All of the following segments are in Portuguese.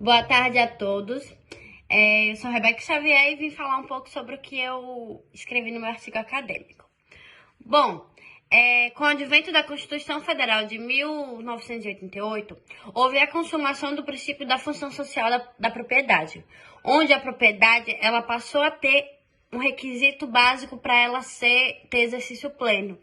Boa tarde a todos. Eu sou Rebeca Xavier e vim falar um pouco sobre o que eu escrevi no meu artigo acadêmico. Bom, com o advento da Constituição Federal de 1988, houve a consumação do princípio da função social da propriedade, onde a propriedade ela passou a ter um requisito básico para ela ter exercício pleno,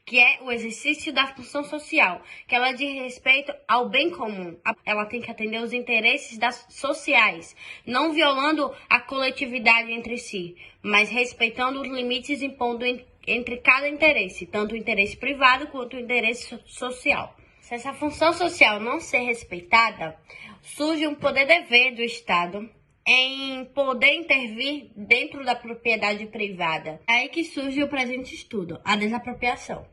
que é o exercício da função social, que ela diz respeito ao bem comum. Ela tem que atender os interesses sociais, não violando a coletividade entre si, mas respeitando os limites impondo entre cada interesse, tanto o interesse privado quanto o interesse social. Se essa função social não ser respeitada, surge um poder-dever do Estado em poder intervir dentro da propriedade privada. É aí que surge o presente estudo, a desapropriação.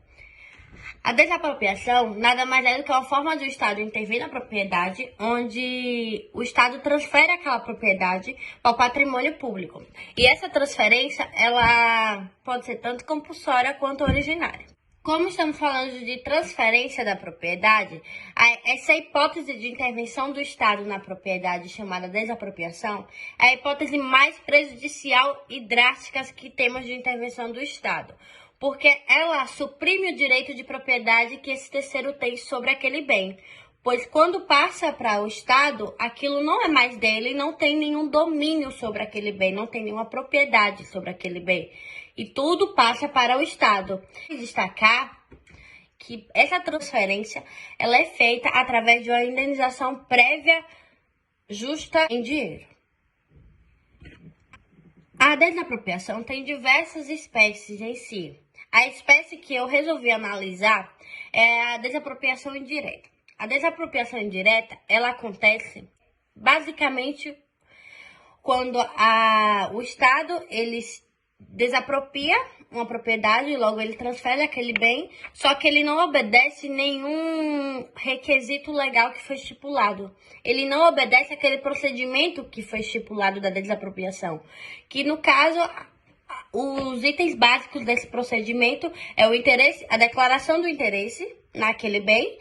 A desapropriação nada mais é do que uma forma do Estado intervir na propriedade, onde o Estado transfere aquela propriedade para o patrimônio público. E essa transferência, ela pode ser tanto compulsória quanto originária. Como estamos falando de transferência da propriedade, essa hipótese de intervenção do Estado na propriedade, chamada desapropriação, é a hipótese mais prejudicial e drástica que temos de intervenção do Estado, porque ela suprime o direito de propriedade que esse terceiro tem sobre aquele bem, pois quando passa para o Estado, aquilo não é mais dele, não tem nenhum domínio sobre aquele bem, não tem nenhuma propriedade sobre aquele bem. E tudo passa para o Estado. Destacar que essa transferência ela é feita através de uma indenização prévia justa em dinheiro. A desapropriação tem diversas espécies em si. A espécie que eu resolvi analisar é a desapropriação indireta. A desapropriação indireta, ela acontece basicamente quando o Estado, ele desapropria uma propriedade, logo ele transfere aquele bem, só que ele não obedece nenhum requisito legal que foi estipulado. Ele não obedece aquele procedimento que foi estipulado da desapropriação, que no caso, os itens básicos desse procedimento é o interesse, a declaração do interesse naquele bem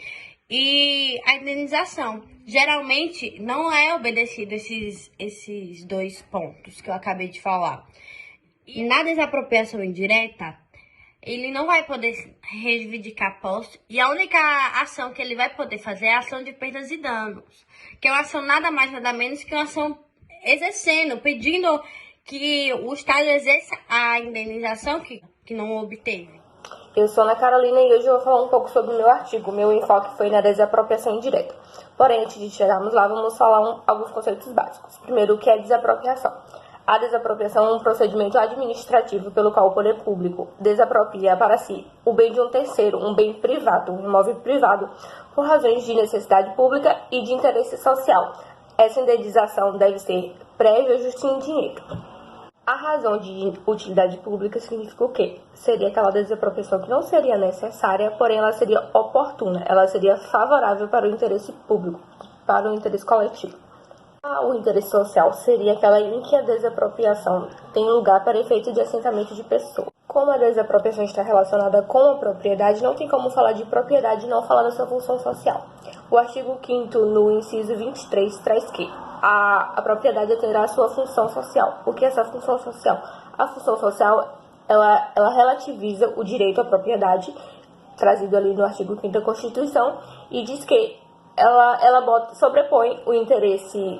e a indenização. Geralmente não é obedecido esses dois pontos que eu acabei de falar. E na desapropriação indireta, ele não vai poder reivindicar posse e a única ação que ele vai poder fazer é a ação de perdas e danos, que é uma ação nada mais nada menos que uma ação exercendo, pedindo que o Estado exerça a indenização que não obteve. Eu sou Ana Carolina e hoje eu vou falar um pouco sobre o meu artigo. Meu enfoque foi na desapropriação indireta. Porém, antes de chegarmos lá, vamos falar alguns conceitos básicos. Primeiro, o que é desapropriação? A desapropriação é um procedimento administrativo pelo qual o poder público desapropria para si o bem de um terceiro, um bem privado, um imóvel privado, por razões de necessidade pública e de interesse social. Essa indenização deve ser prévia, justa em dinheiro. A razão de utilidade pública significa o quê? Seria aquela desapropriação que não seria necessária, porém ela seria oportuna, ela seria favorável para o interesse público, para o interesse coletivo. O interesse social seria aquela em que a desapropriação tem lugar para efeito de assentamento de pessoas. Como a desapropriação está relacionada com a propriedade, não tem como falar de propriedade e não falar da sua função social. O artigo 5º, no inciso 23, traz que a propriedade terá a sua função social. O que é essa função social? A função social, ela relativiza o direito à propriedade, trazido ali no artigo 5º da Constituição, e diz que ela sobrepõe o interesse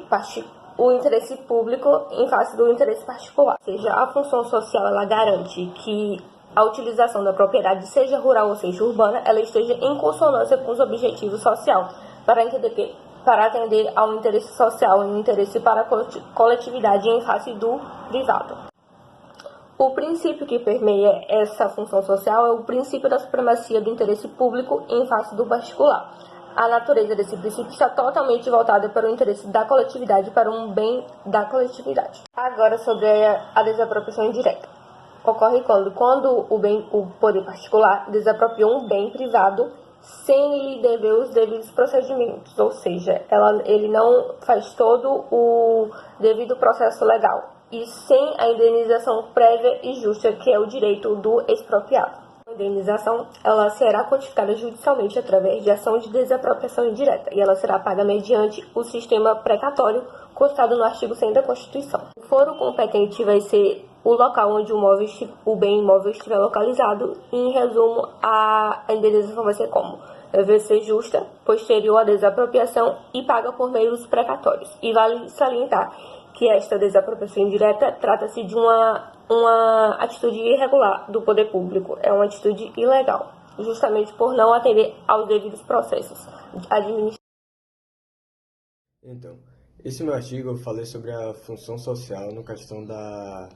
público em face do interesse particular. Ou seja, a função social ela garante que a utilização da propriedade, seja rural ou seja urbana, ela esteja em consonância com os objetivos sociais, para atender ao interesse social e um interesse para a coletividade em face do privado. O princípio que permeia essa função social é o princípio da supremacia do interesse público em face do particular. A natureza desse princípio está totalmente voltada para o interesse da coletividade, para um bem da coletividade. Agora, sobre a desapropriação indireta. Ocorre quando o poder particular desapropria um bem privado sem lhe dever os devidos procedimentos, ou seja, ele não faz todo o devido processo legal e sem a indenização prévia e justa, que é o direito do expropriado. A indenização, ela será quantificada judicialmente através de ação de desapropriação indireta e ela será paga mediante o sistema precatório constado no artigo 100 da Constituição. O foro competente vai ser o local onde o bem imóvel estiver localizado e, em resumo, a indenização vai ser como? Deve ser justa, posterior à desapropriação e paga por meios precatórios. E vale salientar que esta desapropriação indireta trata-se de uma atitude irregular do poder público, é uma atitude ilegal, justamente por não atender aos devidos processos administrativos. Então, esse meu artigo eu falei sobre a função social na questão da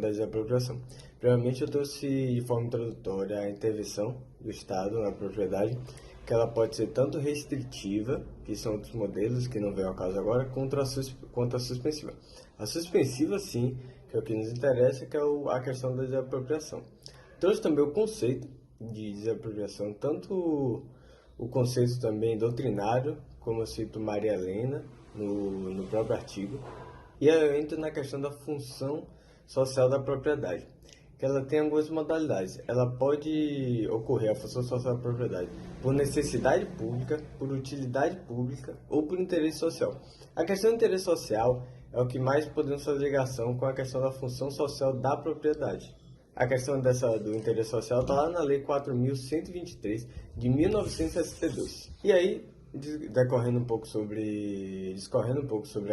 desapropriação. Primeiramente, eu trouxe de forma introdutória a intervenção do Estado na propriedade, que ela pode ser tanto restritiva, que são outros modelos que não vem ao caso agora, quanto a suspensiva. A suspensiva, sim, que é o que nos interessa, que é a questão da desapropriação. Trouxe também o conceito de desapropriação, tanto o conceito também doutrinário, como eu cito Maria Helena no próprio artigo, e eu entro na questão da função social da propriedade, que ela tem algumas modalidades. Ela pode ocorrer, a função social da propriedade, por necessidade pública, por utilidade pública ou por interesse social. A questão do interesse social é o que mais podemos fazer ligação com a questão da função social da propriedade. A questão do interesse social está lá na Lei 4.123 de 1962. E aí, discorrendo um pouco sobre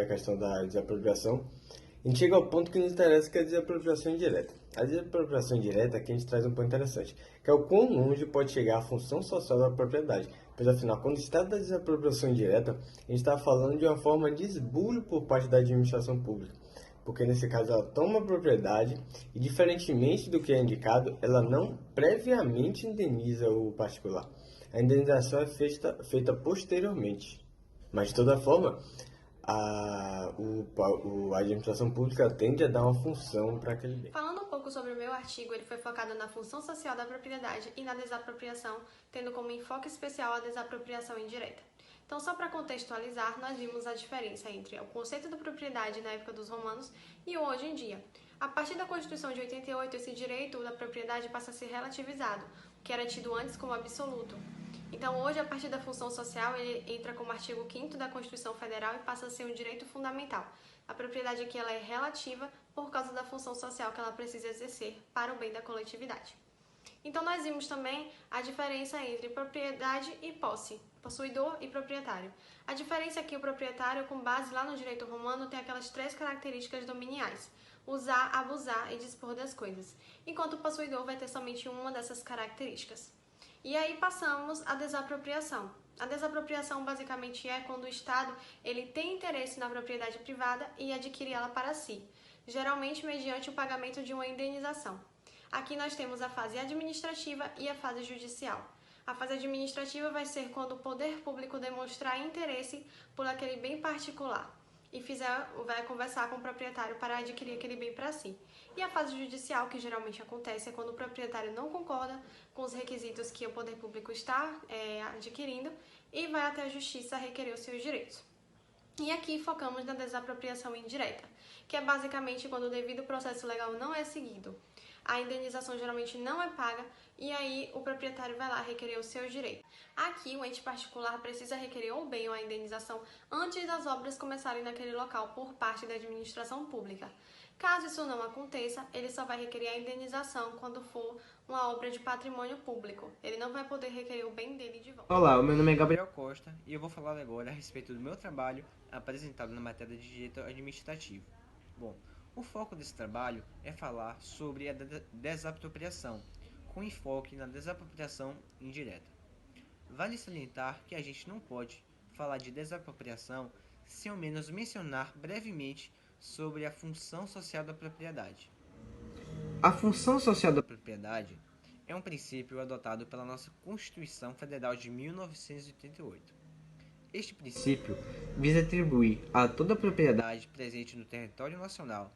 a questão da desapropriação, a gente chega ao ponto que nos interessa, que é a desapropriação indireta. A desapropriação indireta aqui a gente traz um ponto interessante, que é o quão longe pode chegar a função social da propriedade. Pois afinal, quando se trata da desapropriação indireta, a gente está falando de uma forma de esbulho por parte da administração pública. Porque nesse caso ela toma a propriedade e, diferentemente do que é indicado, ela não previamente indeniza o particular. A indenização é feita posteriormente. Mas, de toda forma, a administração pública tende a dar uma função para aquele bem. Falando um pouco sobre o meu artigo, ele foi focado na função social da propriedade e na desapropriação, tendo como enfoque especial a desapropriação indireta. Então, só para contextualizar, nós vimos a diferença entre o conceito da propriedade na época dos romanos e hoje em dia. A partir da Constituição de 88, esse direito da propriedade passa a ser relativizado, o que era tido antes como absoluto. Então, hoje, a partir da função social, ele entra como artigo 5º da Constituição Federal e passa a ser um direito fundamental. A propriedade aqui ela é relativa por causa da função social que ela precisa exercer para o bem da coletividade. Então, nós vimos também a diferença entre propriedade e posse, possuidor e proprietário. A diferença é que o proprietário, com base lá no direito romano, tem aquelas 3 características dominiais: usar, abusar e dispor das coisas, enquanto o possuidor vai ter somente uma dessas características. E aí passamos à desapropriação. A desapropriação basicamente é quando o Estado ele tem interesse na propriedade privada e adquire ela para si, geralmente mediante o pagamento de uma indenização. Aqui nós temos a fase administrativa e a fase judicial. A fase administrativa vai ser quando o poder público demonstrar interesse por aquele bem particular e vai conversar com o proprietário para adquirir aquele bem para si. E a fase judicial, que geralmente acontece, é quando o proprietário não concorda com os requisitos que o poder público está adquirindo e vai até a justiça requerer os seus direitos. E aqui focamos na desapropriação indireta, que é basicamente quando o devido processo legal não é seguido. A indenização geralmente não é paga e aí o proprietário vai lá requerer os seus direitos. Aqui o ente particular precisa requerer o bem ou a indenização antes das obras começarem naquele local por parte da administração pública. Caso isso não aconteça, ele só vai requerer a indenização quando for uma obra de patrimônio público. Ele não vai poder requerer o bem dele de volta. Olá, o meu nome é Gabriel Costa e eu vou falar agora a respeito do meu trabalho apresentado na matéria de Direito Administrativo. Bom, o foco desse trabalho é falar sobre a desapropriação, com enfoque na desapropriação indireta. Vale salientar que a gente não pode falar de desapropriação sem ao menos mencionar brevemente sobre a função social da propriedade. A função social da propriedade é um princípio adotado pela nossa Constituição Federal de 1988. Este princípio visa atribuir a toda propriedade presente no território nacional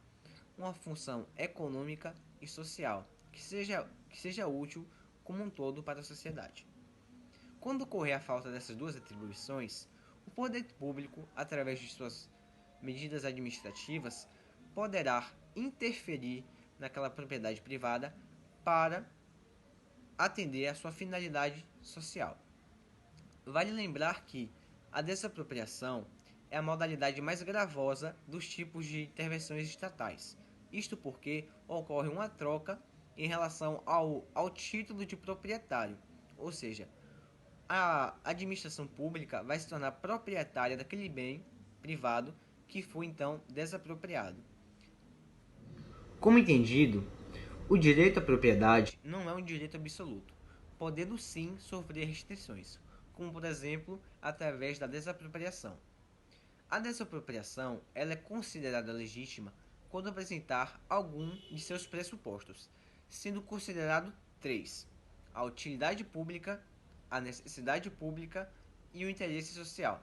uma função econômica e social que seja útil como um todo para a sociedade. Quando ocorrer a falta dessas duas atribuições, o poder público, através de suas medidas administrativas, poderá interferir naquela propriedade privada para atender à sua finalidade social. Vale lembrar que a desapropriação é a modalidade mais gravosa dos tipos de intervenções estatais. Isto porque ocorre uma troca em relação ao título de proprietário, ou seja, a administração pública vai se tornar proprietária daquele bem privado que foi então desapropriado. Como entendido, o direito à propriedade não é um direito absoluto, podendo sim sofrer restrições, como por exemplo através da desapropriação. A desapropriação ela é considerada legítima quando apresentar algum de seus pressupostos, sendo considerado 3: a utilidade pública, a necessidade pública e o interesse social.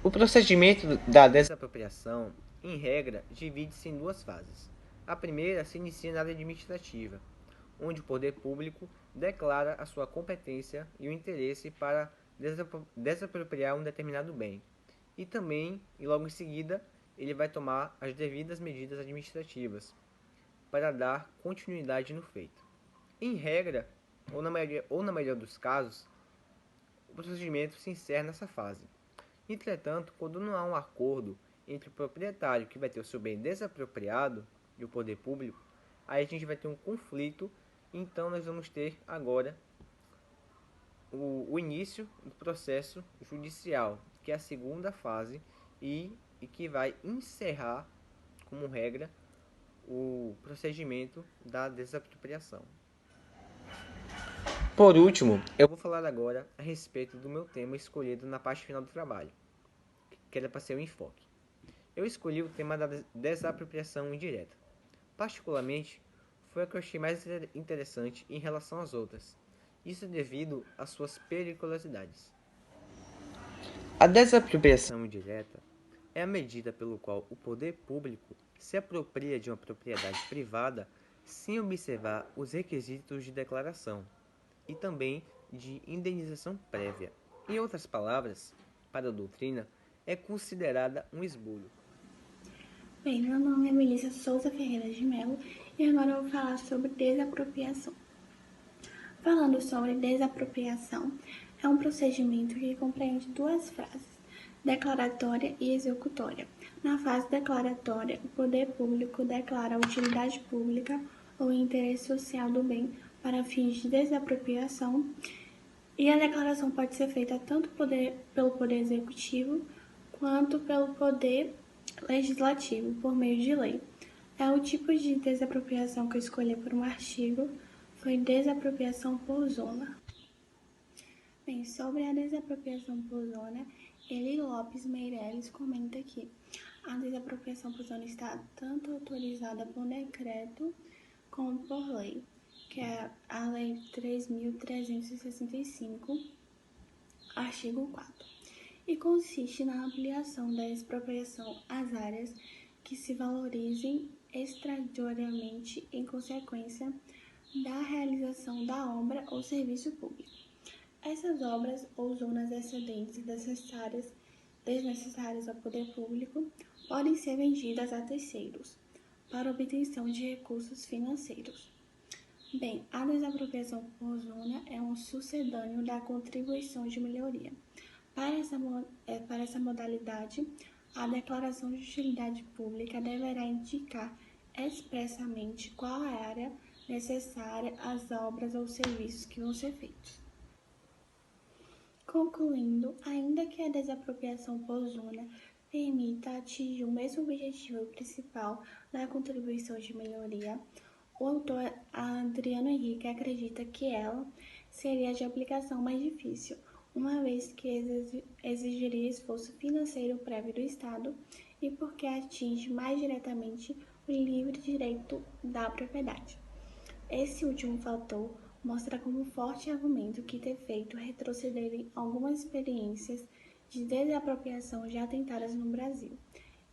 O procedimento da desapropriação, em regra, divide-se em 2 fases. A primeira se inicia na área administrativa, onde o poder público declara a sua competência e o interesse para desapropriar um determinado bem. E também, e logo em seguida, ele vai tomar as devidas medidas administrativas para dar continuidade no feito. Em regra, ou na maioria dos casos, o procedimento se encerra nessa fase. Entretanto, quando não há um acordo entre o proprietário que vai ter o seu bem desapropriado e o poder público, aí a gente vai ter um conflito, então nós vamos ter agora o início do processo judicial, que é a segunda fase e que vai encerrar, como regra, o procedimento da desapropriação. Por último, eu vou falar agora a respeito do meu tema escolhido na parte final do trabalho, que era para ser o enfoque. Eu escolhi o tema da desapropriação indireta. Particularmente, foi a que eu achei mais interessante em relação às outras. Isso devido às suas periculosidades. A desapropriação indireta é a medida pelo qual o poder público se apropria de uma propriedade privada sem observar os requisitos de declaração e também de indenização prévia. Em outras palavras, para a doutrina, é considerada um esbulho. Bem, meu nome é Melissa Souza Ferreira de Mello e agora eu vou falar sobre desapropriação. Falando sobre desapropriação, é um procedimento que compreende 2 fases, declaratória e executória. Na fase declaratória, o poder público declara a utilidade pública ou o interesse social do bem para fins de desapropriação, e a declaração pode ser feita tanto pelo Poder Executivo quanto pelo Poder Legislativo, por meio de lei. O tipo de desapropriação que eu escolhi por um artigo foi desapropriação por zona. Bem, sobre a desapropriação por zona, Eli Lopes Meireles comenta que a desapropriação por zona está tanto autorizada por decreto como por lei, que é a Lei 3.365, artigo 4, e consiste na ampliação da expropriação às áreas que se valorizem extraordinariamente em consequência da realização da obra ou serviço público. Essas obras ou zonas excedentes e desnecessárias ao poder público podem ser vendidas a terceiros para obtenção de recursos financeiros. Bem, a desapropriação por zona é um sucedâneo da contribuição de melhoria. Para essa modalidade, a declaração de utilidade pública deverá indicar expressamente qual é a área necessária às obras ou serviços que vão ser feitos. Concluindo, ainda que a desapropriação por zona permita atingir o mesmo objetivo principal da contribuição de melhoria, o autor Adriano Henrique acredita que ela seria de aplicação mais difícil, uma vez que exigiria esforço financeiro prévio do Estado e porque atinge mais diretamente o livre direito da propriedade. Esse último fator mostra como forte argumento que ter feito retrocederem algumas experiências de desapropriação já tentadas no Brasil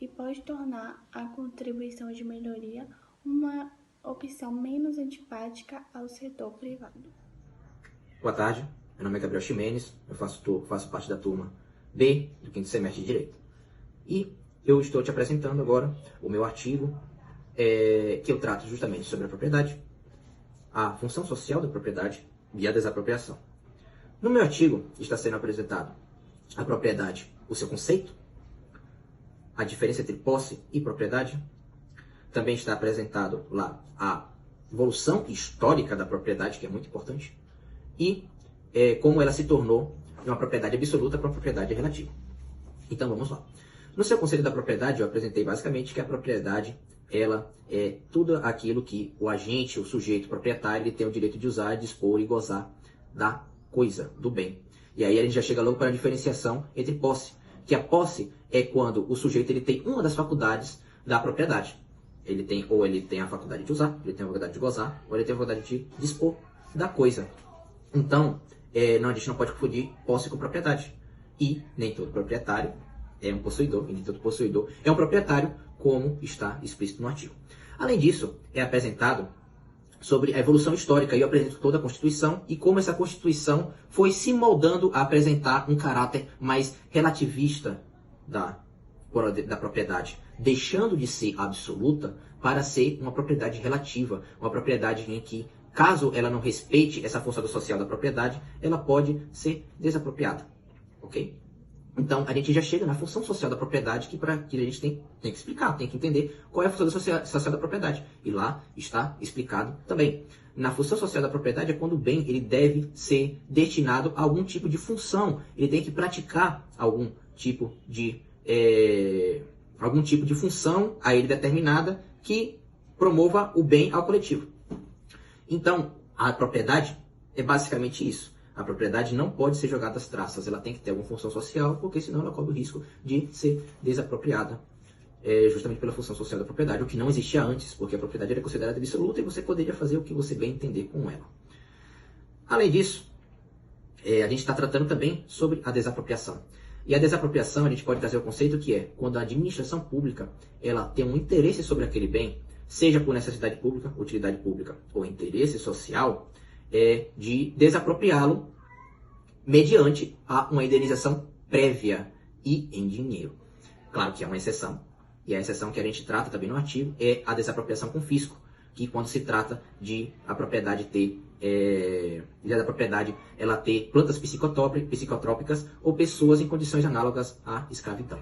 e pode tornar a contribuição de melhoria uma opção menos antipática ao setor privado. Boa tarde, meu nome é Gabriel Ximenes, eu faço parte da turma B do 5º semestre de Direito. E eu estou te apresentando agora o meu artigo, que eu trato justamente sobre a propriedade a função social da propriedade e a desapropriação. No meu artigo está sendo apresentado a propriedade, o seu conceito, a diferença entre posse e propriedade. Também está apresentado lá a evolução histórica da propriedade, que é muito importante, e como ela se tornou de uma propriedade absoluta para uma propriedade relativa. Então vamos lá. No seu conceito da propriedade, eu apresentei basicamente que a propriedade ela é tudo aquilo que o agente, o sujeito proprietário, ele tem o direito de usar, dispor e gozar da coisa, do bem. E aí a gente já chega logo para a diferenciação entre posse, que a posse é quando o sujeito ele tem uma das faculdades da propriedade. Ele tem a faculdade de usar, ele tem a faculdade de gozar, ou ele tem a faculdade de dispor da coisa. Então, a gente não pode confundir posse com propriedade. E nem todo proprietário é um possuidor, e nem todo possuidor é um proprietário, como está explícito no artigo. Além disso, é apresentado sobre a evolução histórica, e eu apresento toda a Constituição e como essa Constituição foi se moldando a apresentar um caráter mais relativista da propriedade, deixando de ser absoluta para ser uma propriedade relativa, uma propriedade em que, caso ela não respeite essa função social da propriedade, ela pode ser desapropriada. Ok? Então, a gente já chega na função social da propriedade, que a gente tem que explicar, tem que entender qual é a função social da propriedade. E lá está explicado também. Na função social da propriedade é quando o bem ele deve ser destinado a algum tipo de função. Ele tem que praticar algum tipo de função a ele determinada que promova o bem ao coletivo. Então, a propriedade é basicamente isso. A propriedade não pode ser jogada às traças, ela tem que ter alguma função social, porque senão ela corre o risco de ser desapropriada, justamente pela função social da propriedade, o que não existia antes, porque a propriedade era considerada absoluta e você poderia fazer o que você bem entender com ela. Além disso, a gente está tratando também sobre a desapropriação. E a desapropriação, a gente pode trazer o conceito que é quando a administração pública ela tem um interesse sobre aquele bem, seja por necessidade pública, utilidade pública ou interesse social, de desapropriá-lo mediante uma indenização prévia e em dinheiro. Claro que é uma exceção, e a exceção que a gente trata também no artigo é a desapropriação com fisco, que quando se trata de a propriedade ela ter plantas psicotrópicas ou pessoas em condições análogas à escravidão.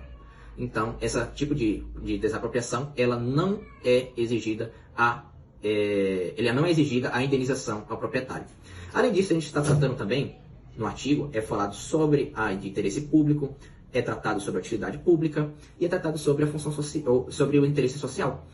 Então, esse tipo de desapropriação, ela não é exigida a indenização ao proprietário. Além disso, a gente está tratando também, no artigo, falado sobre a de interesse público, é tratado sobre a utilidade pública e é tratado sobre a função social, sobre o interesse social.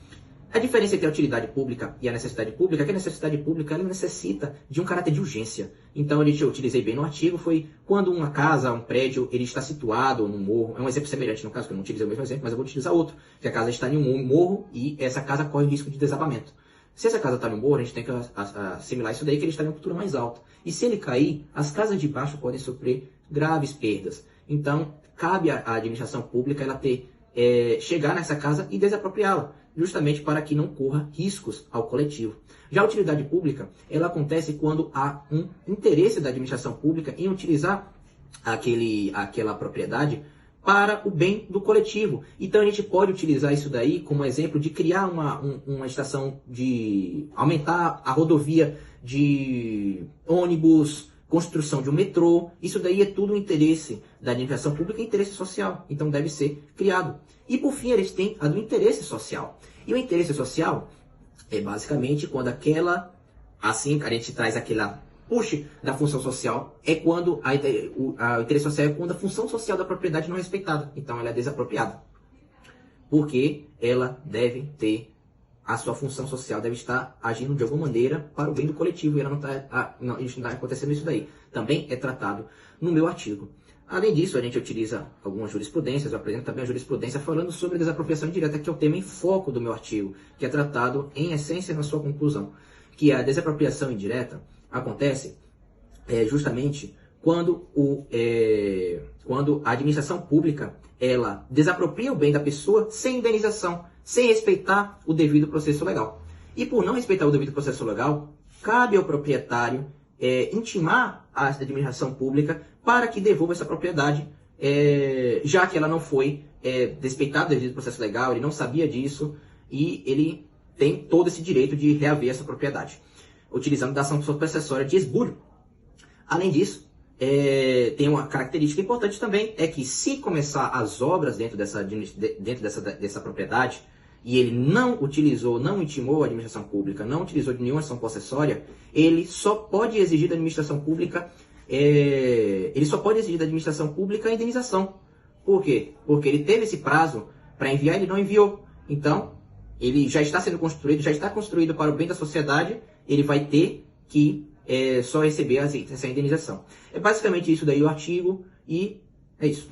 A diferença entre a utilidade pública e a necessidade pública é que a necessidade pública ela necessita de um caráter de urgência. Então, eu utilizei bem no artigo, foi quando uma casa, um prédio, ele está situado num morro. É um exemplo semelhante no caso, que eu não utilizei o mesmo exemplo, mas eu vou utilizar outro. Que a casa está em um morro e essa casa corre o risco de desabamento. Se essa casa está no morro, a gente tem que assimilar isso daí, que ele está em uma altura mais alta. E se ele cair, as casas de baixo podem sofrer graves perdas. Então, cabe à administração pública ela chegar nessa casa e desapropriá-la, justamente para que não corra riscos ao coletivo. Já a utilidade pública, ela acontece quando há um interesse da administração pública em utilizar aquela propriedade para o bem do coletivo. Então a gente pode utilizar isso daí como exemplo de criar uma estação, de aumentar a rodovia de ônibus, construção de um metrô. Isso daí é tudo interesse da administração pública e interesse social. Então deve ser criado. E por fim eles têm a do interesse social. E o interesse social é basicamente quando assim a gente traz aquela push da função social, é quando o interesse social é quando a função social da propriedade não é respeitada. Então ela é desapropriada. Porque ela deve ter, a sua função social deve estar agindo de alguma maneira para o bem do coletivo. E ela não está acontecendo isso daí. Também é tratado no meu artigo. Além disso, a gente utiliza algumas jurisprudências, eu apresento também a jurisprudência falando sobre a desapropriação indireta, que é o tema em foco do meu artigo, que é tratado em essência na sua conclusão, que a desapropriação indireta acontece justamente quando a administração pública ela desapropria o bem da pessoa sem indenização, sem respeitar o devido processo legal. E por não respeitar o devido processo legal, cabe ao proprietário intimar a administração pública para que devolva essa propriedade, já que ela não foi respeitada o devido processo legal, ele não sabia disso e ele tem todo esse direito de reaver essa propriedade. utilizando da ação possessória de esbulho. Além disso, tem uma característica importante também, é que se começar as obras dentro dessa propriedade, e ele não utilizou, não intimou a administração pública, não utilizou de nenhuma ação possessória, ele só pode exigir da administração pública, a indenização. Por quê? Porque ele teve esse prazo para enviar, ele não enviou. Então, ele já está sendo construído, já está construído para o bem da sociedade, ele vai ter que só receber essa indenização. É basicamente isso daí o artigo, e é isso.